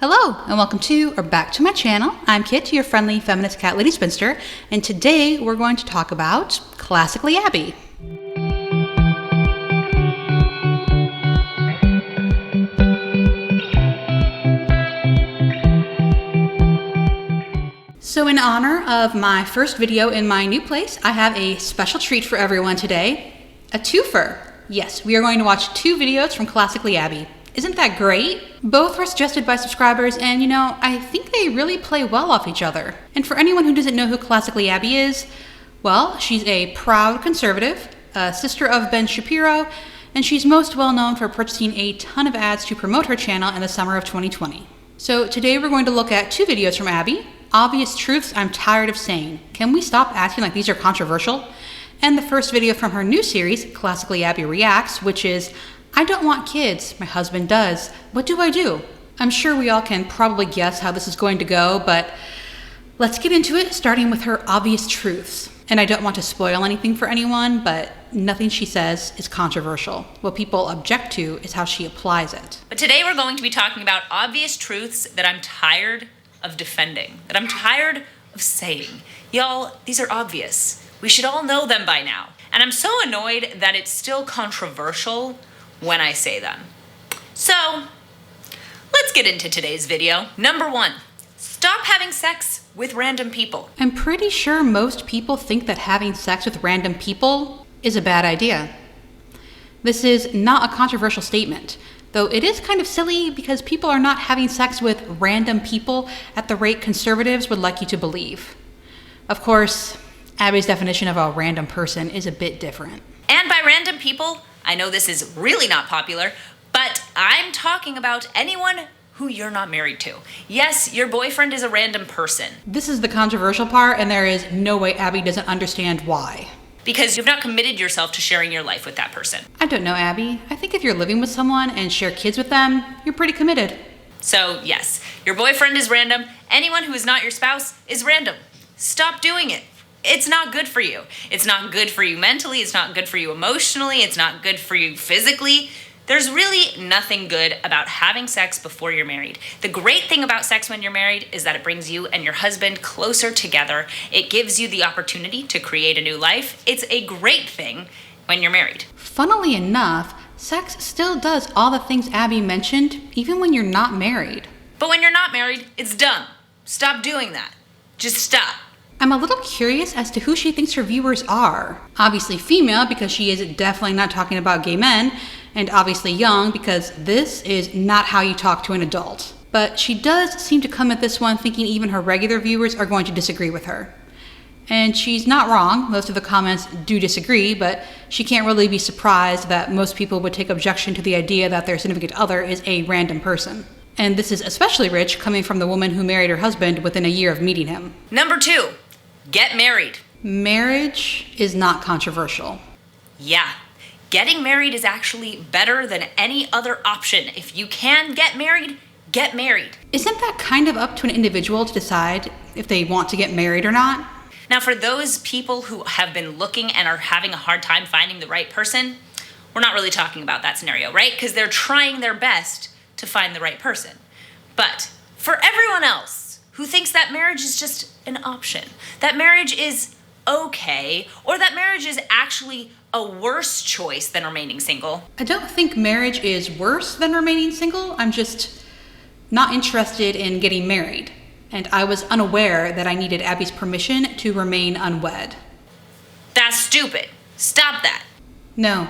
Hello, and welcome to or back to my channel. I'm Kit, your friendly feminist cat lady spinster, and today we're going to talk about Classically Abby. So in honor of my first video in my new place, I have a special treat for everyone today. A twofer. Yes, we are going to watch two videos from Classically Abby. Isn't that great? Both were suggested by subscribers, and I think they really play well off each other. And for anyone who doesn't know who Classically Abby is, well, she's a proud conservative, a sister of Ben Shapiro, and she's most well known for purchasing a ton of ads to promote her channel in the summer of 2020. So today we're going to look at two videos from Abby. Obvious Truths I'm Tired of Saying. Can we stop acting like these are controversial? And the first video from her new series, Classically Abby Reacts, which is I don't want kids, my husband does. What do I do? I'm sure we all can probably guess how this is going to go, but let's get into it, starting with her obvious truths. And I don't want to spoil anything for anyone, but nothing she says is controversial. What people object to is how she applies it. But today we're going to be talking about obvious truths that I'm tired of defending, that I'm tired of saying. Y'all, these are obvious. We should all know them by now. And I'm so annoyed that it's still controversial when I say them. So, let's get into today's video. Number 1, stop having sex with random people. I'm pretty sure most people think that having sex with random people is a bad idea. This is not a controversial statement, though it is kind of silly because people are not having sex with random people at the rate conservatives would like you to believe. Of course, Abby's definition of a random person is a bit different. And by random people, I know this is really not popular, but I'm talking about anyone who you're not married to. Yes, your boyfriend is a random person. This is the controversial part, and there is no way Abby doesn't understand why. Because you've not committed yourself to sharing your life with that person. I don't know, Abby. I think if you're living with someone and share kids with them, you're pretty committed. So yes, your boyfriend is random. Anyone who is not your spouse is random. Stop doing it. It's not good for you. It's not good for you mentally. It's not good for you emotionally. It's not good for you physically. There's really nothing good about having sex before you're married. The great thing about sex when you're married is that it brings you and your husband closer together. It gives you the opportunity to create a new life. It's a great thing when you're married. Funnily enough, sex still does all the things Abby mentioned, even when you're not married. But when you're not married, it's dumb. Stop doing that. Just stop. I'm a little curious as to who she thinks her viewers are. Obviously female, because she is definitely not talking about gay men, and obviously young, because this is not how you talk to an adult. But she does seem to come at this one thinking even her regular viewers are going to disagree with her. And she's not wrong, most of the comments do disagree, but she can't really be surprised that most people would take objection to the idea that their significant other is a random person. And this is especially rich coming from the woman who married her husband within a year of meeting him. Number 2. Get married. Marriage is not controversial. Yeah, getting married is actually better than any other option. If you can get married, get married. Isn't that kind of up to an individual to decide if they want to get married or not? Now, for those people who have been looking and are having a hard time finding the right person, we're not really talking about that scenario, right? Because they're trying their best to find the right person. But for everyone else who thinks that marriage is just an option, that marriage is okay, or that marriage is actually a worse choice than remaining single. I don't think marriage is worse than remaining single. I'm just not interested in getting married. And I was unaware that I needed Abby's permission to remain unwed. That's stupid. Stop that. No.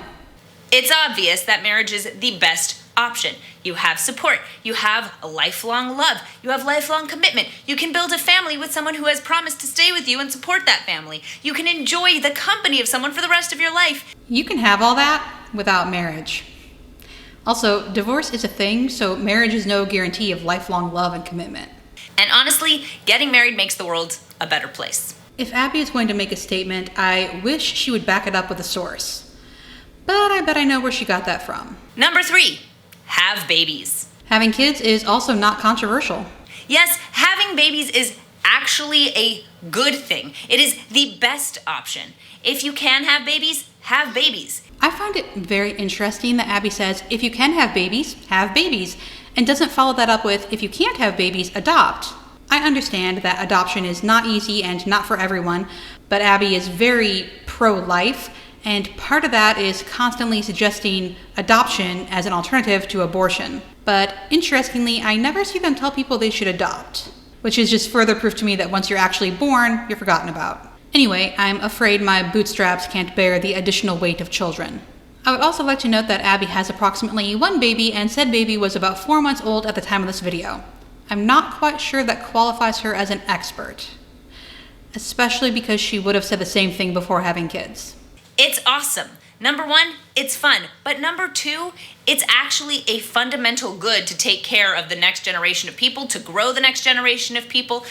It's obvious that marriage is the best option. You have support. You have a lifelong love. You have lifelong commitment. You can build a family with someone who has promised to stay with you and support that family. You can enjoy the company of someone for the rest of your life. You can have all that without marriage. Also, divorce is a thing, so marriage is no guarantee of lifelong love and commitment. And honestly, getting married makes the world a better place. If Abby is going to make a statement, I wish she would back it up with a source. But I bet I know where she got that from. Number 3, have babies. Having kids is also not controversial. Yes, having babies is actually a good thing. It is the best option. If you can have babies, have babies. I find it very interesting that Abby says, if you can have babies, and doesn't follow that up with, if you can't have babies, adopt. I understand that adoption is not easy and not for everyone, but Abby is very pro-life, and part of that is constantly suggesting adoption as an alternative to abortion. But interestingly, I never see them tell people they should adopt, which is just further proof to me that once you're actually born, you're forgotten about. Anyway, I'm afraid my bootstraps can't bear the additional weight of children. I would also like to note that Abby has approximately 1 baby, and said baby was about 4 months old at the time of this video. I'm not quite sure that qualifies her as an expert, especially because she would have said the same thing before having kids. It's awesome. Number 1, it's fun. But number 2, it's actually a fundamental good to take care of the next generation of people, to grow the next generation of people,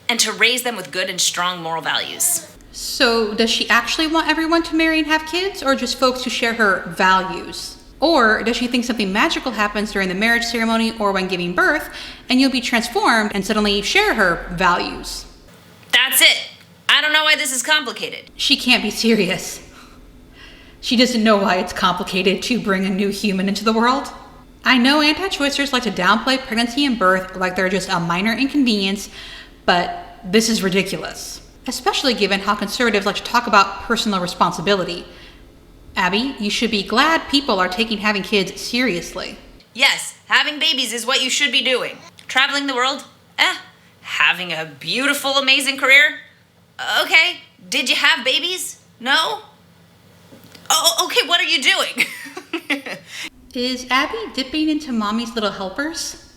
and to raise them with good and strong moral values. So does she actually want everyone to marry and have kids, or just folks who share her values? Or does she think something magical happens during the marriage ceremony or when giving birth, and you'll be transformed and suddenly share her values? That's it. I don't know why this is complicated. She can't be serious. She doesn't know why it's complicated to bring a new human into the world. I know anti-choicers like to downplay pregnancy and birth like they're just a minor inconvenience, but this is ridiculous, especially given how conservatives like to talk about personal responsibility. Abby, you should be glad people are taking having kids seriously. Yes, having babies is what you should be doing. Traveling the world? Having a beautiful, amazing career? Okay. Did you have babies? No? Oh, okay, what are you doing? Is Abby dipping into mommy's little helpers?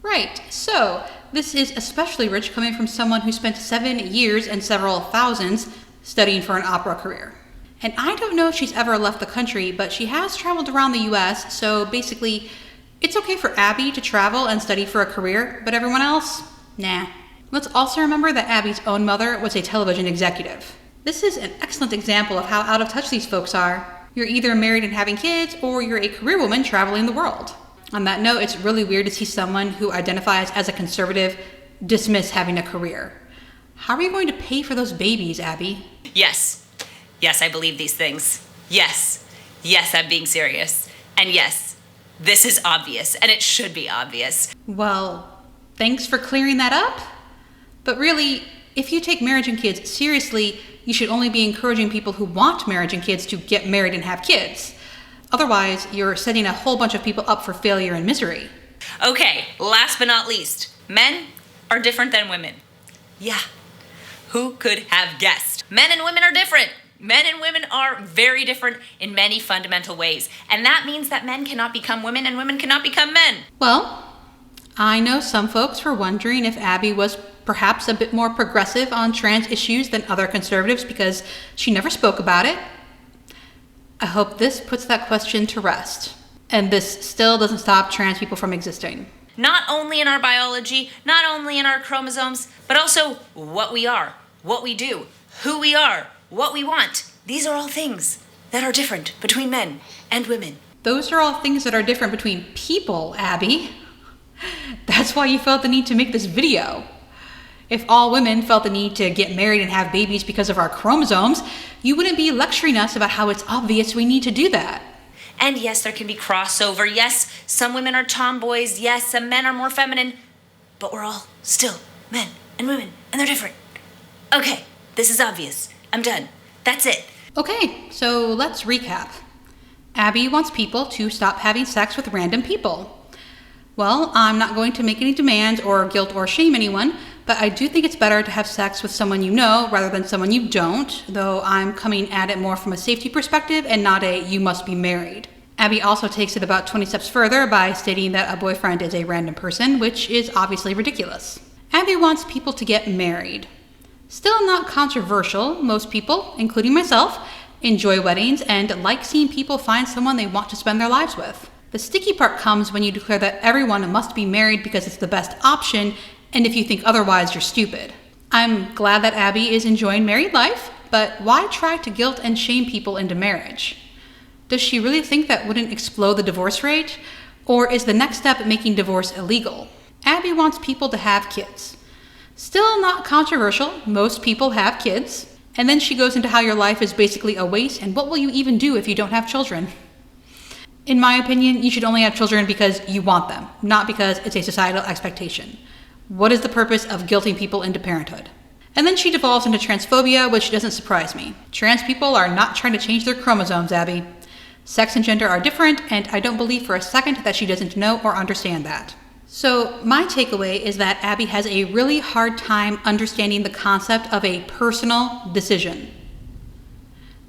Right, so this is especially rich coming from someone who spent 7 years and several thousands studying for an opera career. And I don't know if she's ever left the country, but she has traveled around the US, so basically, it's okay for Abby to travel and study for a career, but everyone else? Nah. Let's also remember that Abby's own mother was a television executive. This is an excellent example of how out of touch these folks are. You're either married and having kids, or you're a career woman traveling the world. On that note, it's really weird to see someone who identifies as a conservative dismiss having a career. How are you going to pay for those babies, Abby? Yes. Yes, I believe these things. Yes. Yes, I'm being serious. And yes, this is obvious, and it should be obvious. Well, thanks for clearing that up. But really, if you take marriage and kids seriously, you should only be encouraging people who want marriage and kids to get married and have kids. Otherwise, you're setting a whole bunch of people up for failure and misery. Okay, last but not least, men are different than women. Yeah, who could have guessed? Men and women are different. Men and women are very different in many fundamental ways. And that means that men cannot become women and women cannot become men. Well, I know some folks were wondering if Abby was perhaps a bit more progressive on trans issues than other conservatives because she never spoke about it. I hope this puts that question to rest. And this still doesn't stop trans people from existing. Not only in our biology, not only in our chromosomes, but also what we are, what we do, who we are, what we want. These are all things that are different between men and women. Those are all things that are different between people, Abby. That's why you felt the need to make this video. If all women felt the need to get married and have babies because of our chromosomes, you wouldn't be lecturing us about how it's obvious we need to do that. And yes, there can be crossover. Yes, some women are tomboys. Yes, some men are more feminine. But we're all still men and women, and they're different. Okay, this is obvious. I'm done. That's it. Okay, so let's recap. Abby wants people to stop having sex with random people. Well, I'm not going to make any demands or guilt or shame anyone, but I do think it's better to have sex with someone you know rather than someone you don't, though I'm coming at it more from a safety perspective and not a you must be married. Abby also takes it about 20 steps further by stating that a boyfriend is a random person, which is obviously ridiculous. Abby wants people to get married. Still not controversial. Most people, including myself, enjoy weddings and like seeing people find someone they want to spend their lives with. The sticky part comes when you declare that everyone must be married because it's the best option, and if you think otherwise, you're stupid. I'm glad that Abby is enjoying married life, but why try to guilt and shame people into marriage? Does she really think that wouldn't explode the divorce rate? Or is the next step making divorce illegal? Abby wants people to have kids. Still not controversial, most people have kids. And then she goes into how your life is basically a waste and what will you even do if you don't have children? In my opinion, you should only have children because you want them, not because it's a societal expectation. What is the purpose of guilting people into parenthood? And then she devolves into transphobia, which doesn't surprise me. Trans people are not trying to change their chromosomes, Abby. Sex and gender are different, and I don't believe for a second that she doesn't know or understand that. So my takeaway is that Abby has a really hard time understanding the concept of a personal decision.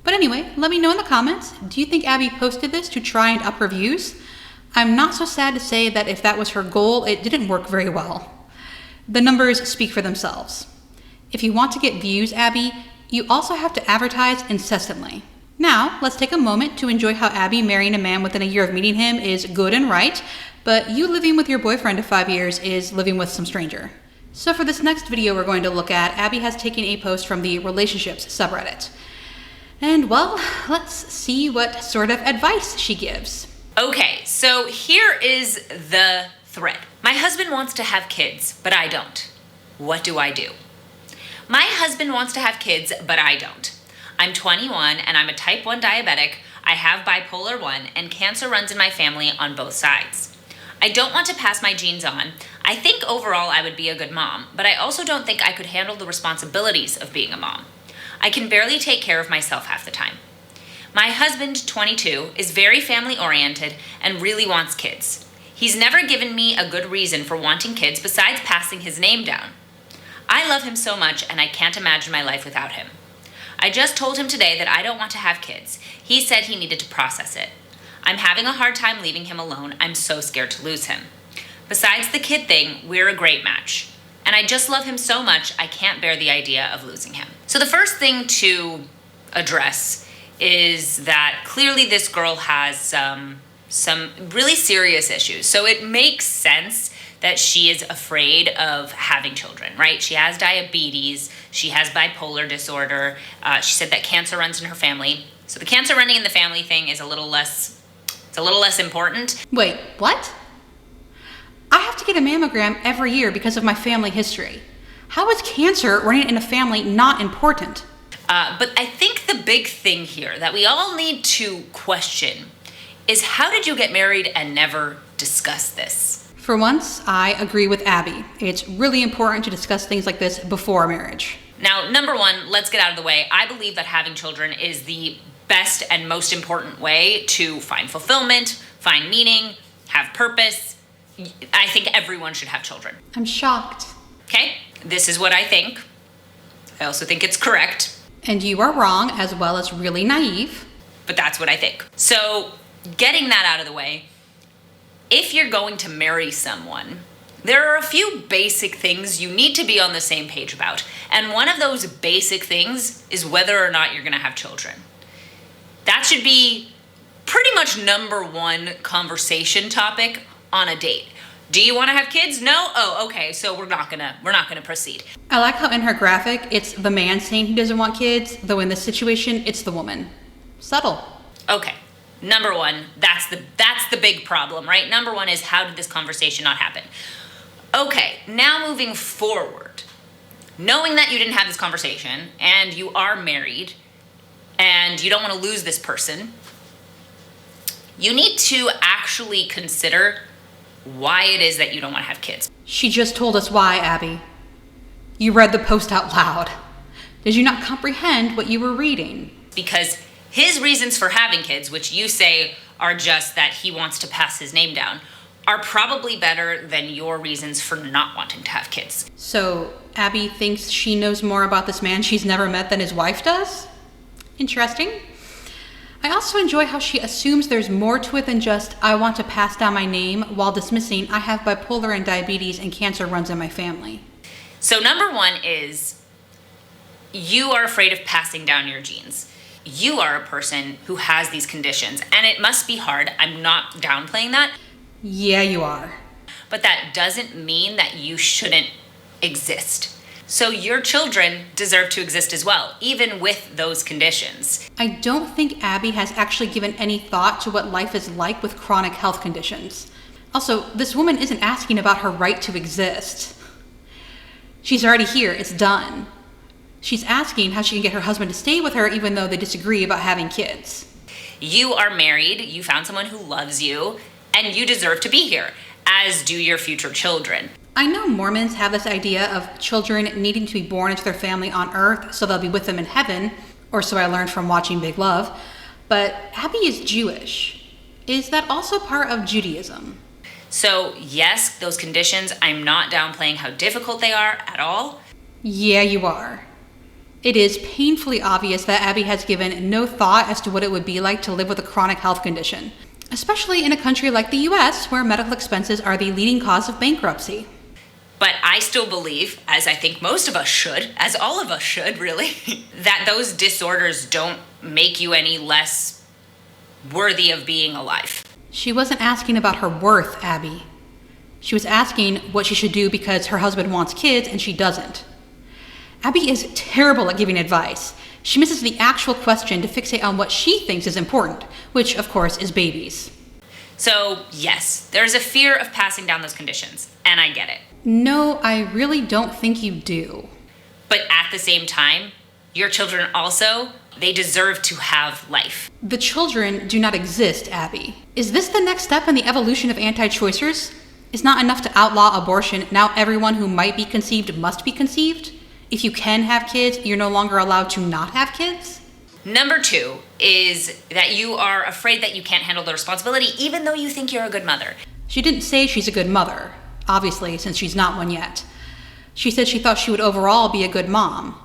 But anyway, let me know in the comments, do you think Abby posted this to try and up her views? I'm not so sad to say that if that was her goal, it didn't work very well. The numbers speak for themselves. If you want to get views, Abby, you also have to advertise incessantly. Now, let's take a moment to enjoy how Abby marrying a man within a year of meeting him is good and right, but you living with your boyfriend of 5 years is living with some stranger. So for this next video we're going to look at, Abby has taken a post from the relationships subreddit. And well, let's see what sort of advice she gives. Okay, so here is the thread. My husband wants to have kids, but I don't. What do I do? My husband wants to have kids, but I don't. I'm 21 and I'm a type 1 diabetic. I have bipolar 1 and cancer runs in my family on both sides. I don't want to pass my genes on. I think overall I would be a good mom, but I also don't think I could handle the responsibilities of being a mom. I can barely take care of myself half the time. My husband, 22, is very family-oriented and really wants kids. He's never given me a good reason for wanting kids besides passing his name down. I love him so much and I can't imagine my life without him. I just told him today that I don't want to have kids. He said he needed to process it. I'm having a hard time leaving him alone. I'm so scared to lose him. Besides the kid thing, we're a great match. And I just love him so much, I can't bear the idea of losing him. So the first thing to address is that clearly this girl has some really serious issues. So it makes sense that she is afraid of having children, right? She has diabetes, she has bipolar disorder, she said that cancer runs in her family. So the cancer running in the family thing is a little less important. Wait, what? I have to get a mammogram every year because of my family history. How is cancer running in a family not important? But I think the big thing here that we all need to question is, how did you get married and never discuss this? For once, I agree with Abby. It's really important to discuss things like this before marriage. Now, number one, let's get out of the way. I believe that having children is the best and most important way to find fulfillment, find meaning, have purpose. I think everyone should have children. I'm shocked. Okay, this is what I think. I also think it's correct. And you are wrong, as well as really naive. But that's what I think. So, getting that out of the way, if you're going to marry someone, there are a few basic things you need to be on the same page about. And one of those basic things is whether or not you're gonna have children. That should be pretty much number one conversation topic on a date. Do you want to have kids? No? Oh, okay, so we're not gonna proceed. I like how in her graphic, it's the man saying he doesn't want kids, though in this situation, it's the woman. Subtle. Okay, number one, that's the big problem, right? Number one is, how did this conversation not happen? Okay, now moving forward, knowing that you didn't have this conversation and you are married and you don't want to lose this person, you need to actually consider why it is that you don't want to have kids. She just told us why, Abby. You read the post out loud. Did you not comprehend what you were reading? Because his reasons for having kids, which you say are just that he wants to pass his name down, are probably better than your reasons for not wanting to have kids. So Abby thinks she knows more about this man she's never met than his wife does? Interesting. I also enjoy how she assumes there's more to it than just, I want to pass down my name, while dismissing, I have bipolar and diabetes and cancer runs in my family. So number one is, you are afraid of passing down your genes. You are a person who has these conditions, and it must be hard. I'm not downplaying that. Yeah, you are. But that doesn't mean that you shouldn't exist. So your children deserve to exist as well, even with those conditions. I don't think Abby has actually given any thought to what life is like with chronic health conditions. Also, this woman isn't asking about her right to exist. She's already here, it's done. She's asking how she can get her husband to stay with her even though they disagree about having kids. You are married, you found someone who loves you, and you deserve to be here, as do your future children. I know Mormons have this idea of children needing to be born into their family on earth so they'll be with them in heaven, or so I learned from watching Big Love, but Abby is Jewish. Is that also part of Judaism? So yes, those conditions, I'm not downplaying how difficult they are at all. Yeah, you are. It is painfully obvious that Abby has given no thought as to what it would be like to live with a chronic health condition, especially in a country like the US, where medical expenses are the leading cause of bankruptcy. But I still believe, as I think most of us should, as all of us should really, that those disorders don't make you any less worthy of being alive. She wasn't asking about her worth, Abby. She was asking what she should do because her husband wants kids and she doesn't. Abby is terrible at giving advice. She misses the actual question to fixate on what she thinks is important, which of course is babies. So yes, there's a fear of passing down those conditions, and I get it. No, I really don't think you do. But at the same time, your children also, they deserve to have life. The children do not exist, Abby. Is this the next step in the evolution of anti-choicers? Is not enough to outlaw abortion, now everyone who might be conceived must be conceived? If you can have kids, you're no longer allowed to not have kids? Number 2 is that you are afraid that you can't handle the responsibility even though you think you're a good mother. She didn't say she's a good mother, obviously, since she's not one yet. She said she thought she would overall be a good mom.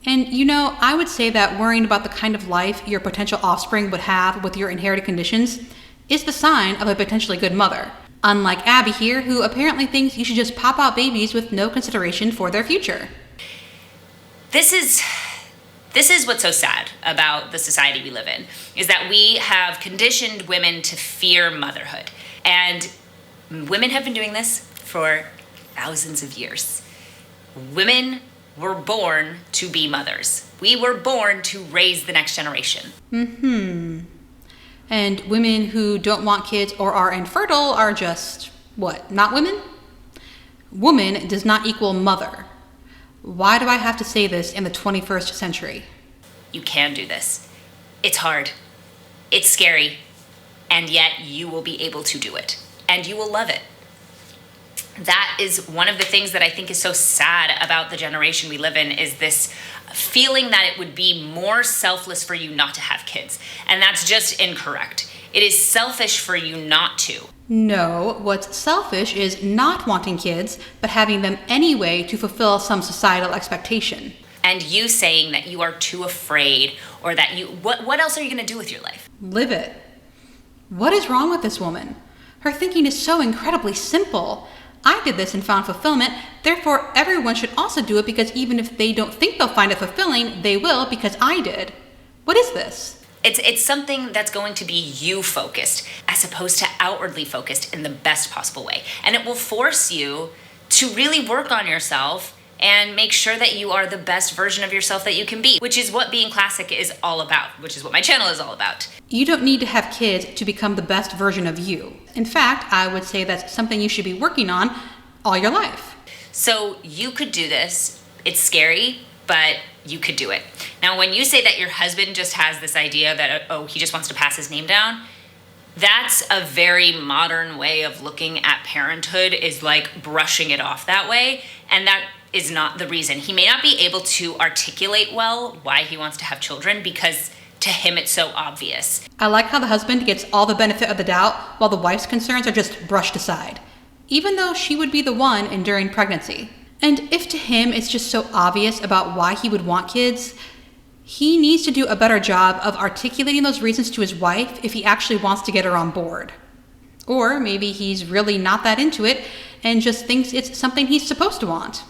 And you know, I would say that worrying about the kind of life your potential offspring would have with your inherited conditions is the sign of a potentially good mother. Unlike Abby here, who apparently thinks you should just pop out babies with no consideration for their future. This is what's so sad about the society we live in, is that we have conditioned women to fear motherhood. And women have been doing this for thousands of years. Women were born to be mothers. We were born to raise the next generation. And women who don't want kids or are infertile are just, what, not women? Woman does not equal mother. Why do I have to say this in the 21st century? You can do this. It's hard. It's scary. And yet you will be able to do it. And you will love it. That is one of the things that I think is so sad about the generation we live in, is this feeling that it would be more selfless for you not to have kids. And that's just incorrect. It is selfish for you not to. No, what's selfish is not wanting kids, but having them anyway to fulfill some societal expectation. And you saying that you are too afraid, or that you, what else are you gonna do with your life? Live it. What is wrong with this woman? Her thinking is so incredibly simple. I did this and found fulfillment, therefore everyone should also do it, because even if they don't think they'll find it fulfilling, they will because I did. What is this? It's something that's going to be you focused as opposed to outwardly focused in the best possible way. And it will force you to really work on yourself and make sure that you are the best version of yourself that you can be, which is what being classic is all about, which is what my channel is all about. You don't need to have kids to become the best version of you. In fact, I would say that's something you should be working on all your life. So you could do this. It's scary, but you could do it. Now, when you say that your husband just has this idea that, oh, he just wants to pass his name down, that's a very modern way of looking at parenthood, is like brushing it off that way. And that is not the reason. He may not be able to articulate well why he wants to have children, because to him it's so obvious. I like how the husband gets all the benefit of the doubt while the wife's concerns are just brushed aside, even though she would be the one enduring pregnancy. And if to him it's just so obvious about why he would want kids, he needs to do a better job of articulating those reasons to his wife if he actually wants to get her on board. Or maybe he's really not that into it and just thinks it's something he's supposed to want.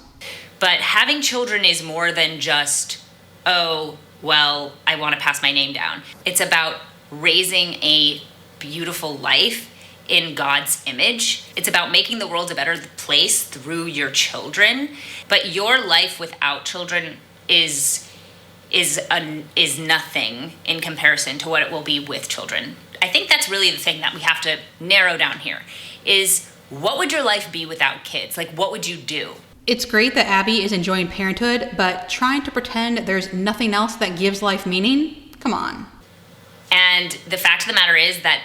But having children is more than just, oh, well, I want to pass my name down. It's about raising a beautiful life in God's image. It's about making the world a better place through your children. But your life without children is nothing in comparison to what it will be with children. I think that's really the thing that we have to narrow down here, is what would your life be without kids? Like, what would you do? It's great that Abby is enjoying parenthood, but trying to pretend there's nothing else that gives life meaning? Come on. And the fact of the matter is that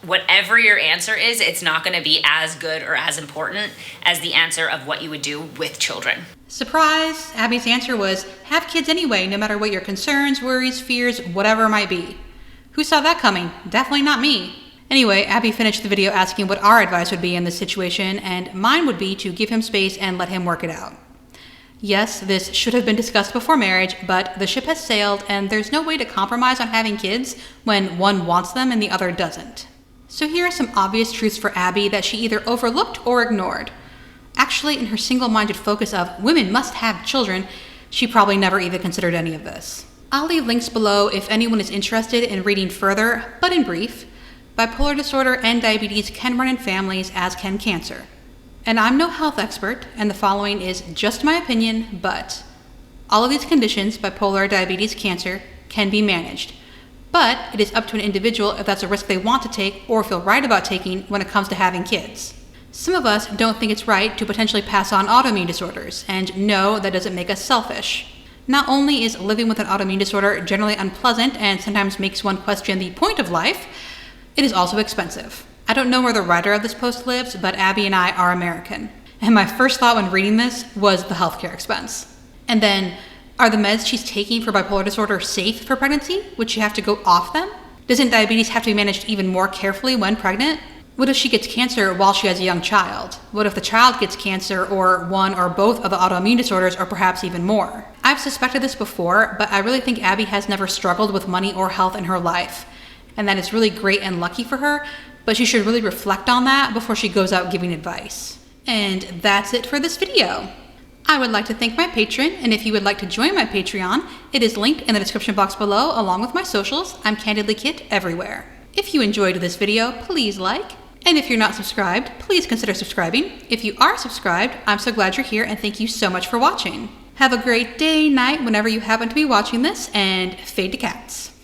whatever your answer is, it's not going to be as good or as important as the answer of what you would do with children. Surprise! Abby's answer was, have kids anyway, no matter what your concerns, worries, fears, whatever it might be. Who saw that coming? Definitely not me. Anyway, Abby finished the video asking what our advice would be in this situation, and mine would be to give him space and let him work it out. Yes, this should have been discussed before marriage, but the ship has sailed and there's no way to compromise on having kids when one wants them and the other doesn't. So here are some obvious truths for Abby that she either overlooked or ignored. Actually, in her single-minded focus of women must have children, she probably never even considered any of this. I'll leave links below if anyone is interested in reading further, but in brief, bipolar disorder and diabetes can run in families, as can cancer. And I'm no health expert, and the following is just my opinion, but all of these conditions, bipolar, diabetes, cancer, can be managed. But it is up to an individual if that's a risk they want to take or feel right about taking when it comes to having kids. Some of us don't think it's right to potentially pass on autoimmune disorders, and no, that doesn't make us selfish. Not only is living with an autoimmune disorder generally unpleasant and sometimes makes one question the point of life, it is also expensive. I don't know where the writer of this post lives, but Abby and I are American. And my first thought when reading this was the healthcare expense. And then, are the meds she's taking for bipolar disorder safe for pregnancy? Would she have to go off them? Doesn't diabetes have to be managed even more carefully when pregnant? What if she gets cancer while she has a young child? What if the child gets cancer or one or both of the autoimmune disorders or perhaps even more? I've suspected this before, but I really think Abby has never struggled with money or health in her life. And that is really great and lucky for her, but she should really reflect on that before she goes out giving advice. And that's it for this video. I would like to thank my patron, and if you would like to join my Patreon, it is linked in the description box below along with my socials. I'm Candidly Kit everywhere. If you enjoyed this video, please like, and if you're not subscribed, please consider subscribing. If you are subscribed, I'm so glad you're here and thank you so much for watching. Have a great day, night, whenever you happen to be watching this, and fade to cats.